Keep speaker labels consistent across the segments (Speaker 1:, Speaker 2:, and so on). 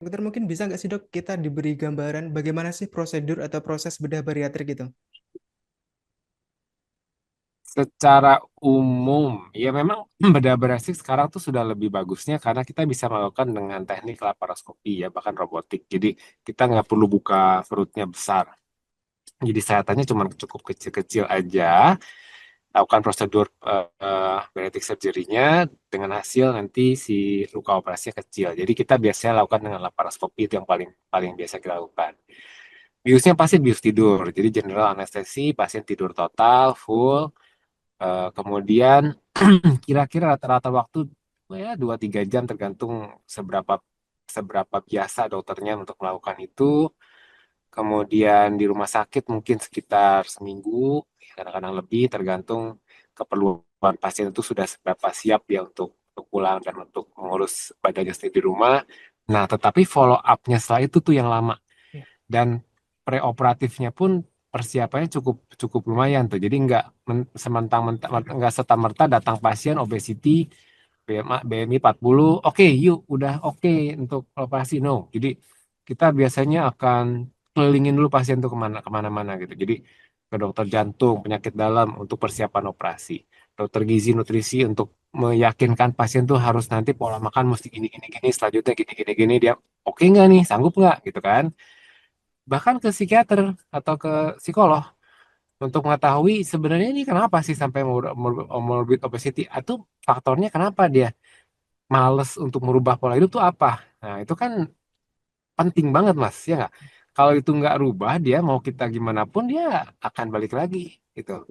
Speaker 1: Dokter mungkin bisa nggak sih dok kita diberi gambaran bagaimana sih prosedur atau proses bedah bariatrik gitu?
Speaker 2: Secara umum, ya memang bedah bariatrik sekarang tuh sudah lebih bagusnya karena kita bisa melakukan dengan teknik laparoskopi ya, bahkan robotik. Jadi kita nggak perlu buka perutnya besar. Jadi sayatannya cuma cukup kecil-kecil aja, lakukan prosedur bariatric surgery-nya dengan hasil nanti si luka operasinya kecil. Jadi kita biasanya lakukan dengan laparoskopi itu yang paling paling biasa kita lakukan. Biusnya pasti bius tidur. Jadi general anestesi, pasien tidur total, full. Kemudian kira-kira rata-rata waktu ya 2-3 jam tergantung seberapa seberapa biasa dokternya untuk melakukan itu. Kemudian di rumah sakit mungkin sekitar seminggu, ya kadang-kadang lebih tergantung keperluan pasien itu sudah seberapa siap ya untuk pulang dan untuk mengurus badannya sendiri di rumah. Nah, tetapi follow up-nya setelah itu tuh yang lama
Speaker 1: Ya.
Speaker 2: dan preoperatifnya pun persiapannya cukup cukup lumayan tuh. Jadi sementang-mentang nggak serta-merta datang pasien obesity BMI 40, oke yuk udah oke untuk operasi no. Jadi kita biasanya akan kelilingin dulu pasien tuh kemana-mana gitu. Jadi ke dokter jantung, penyakit dalam untuk persiapan operasi, dokter gizi nutrisi untuk meyakinkan pasien tuh harus nanti pola makan mesti gini gini gini, selanjutnya gini gini gini, dia oke nggak nih, sanggup nggak gitu kan. Bahkan ke psikiater atau ke psikolog untuk mengetahui sebenarnya ini kenapa sih sampai morbid obesity atau faktornya kenapa dia males untuk merubah pola hidup tuh apa. Nah itu kan penting banget mas ya nggak, kalau itu nggak rubah dia mau kita gimana pun dia akan balik lagi gitu,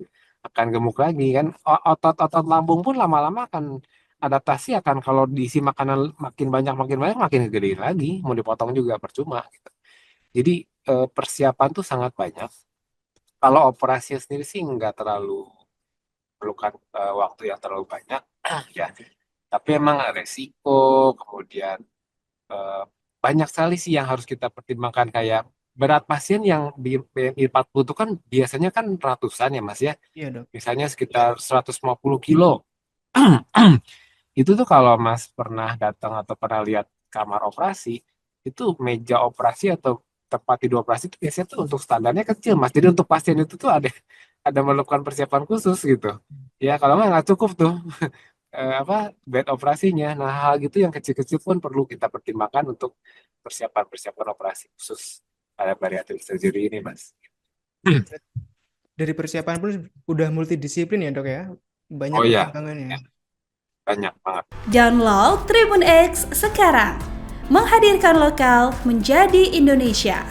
Speaker 2: akan gemuk lagi kan. Otot-otot lambung pun lama-lama akan adaptasi, akan kalau diisi makanan makin banyak makin gede lagi, mau dipotong juga percuma gitu. Jadi persiapan tuh sangat banyak. Kalau operasi sendiri sih nggak terlalu perlukan waktu yang terlalu banyak ya, tapi emang resiko kemudian eh, banyak sekali sih yang harus kita pertimbangkan, kayak berat pasien yang BMI 40 itu kan biasanya kan ratusan ya Mas ya,
Speaker 1: Iya dok.
Speaker 2: misalnya sekitar 150 kilo. Itu tuh kalau Mas pernah datang atau pernah lihat kamar operasi, itu meja operasi atau tempat tidur operasi itu biasanya tuh untuk standarnya kecil Mas. Jadi untuk pasien itu tuh ada memerlukan persiapan khusus gitu. Ya kalau nggak cukup tuh apa bed operasinya. Nah hal gitu yang kecil-kecil pun perlu kita pertimbangkan untuk persiapan-persiapan operasi khusus pada bariatric surgery ini Mas.
Speaker 1: Dari persiapan pun udah multidisiplin ya dok ya. Banyak
Speaker 2: Oh ya,
Speaker 1: pertimbangannya.
Speaker 2: ya, banyak banget.
Speaker 3: Download Tribun X sekarang. Menghadirkan lokal menjadi Indonesia.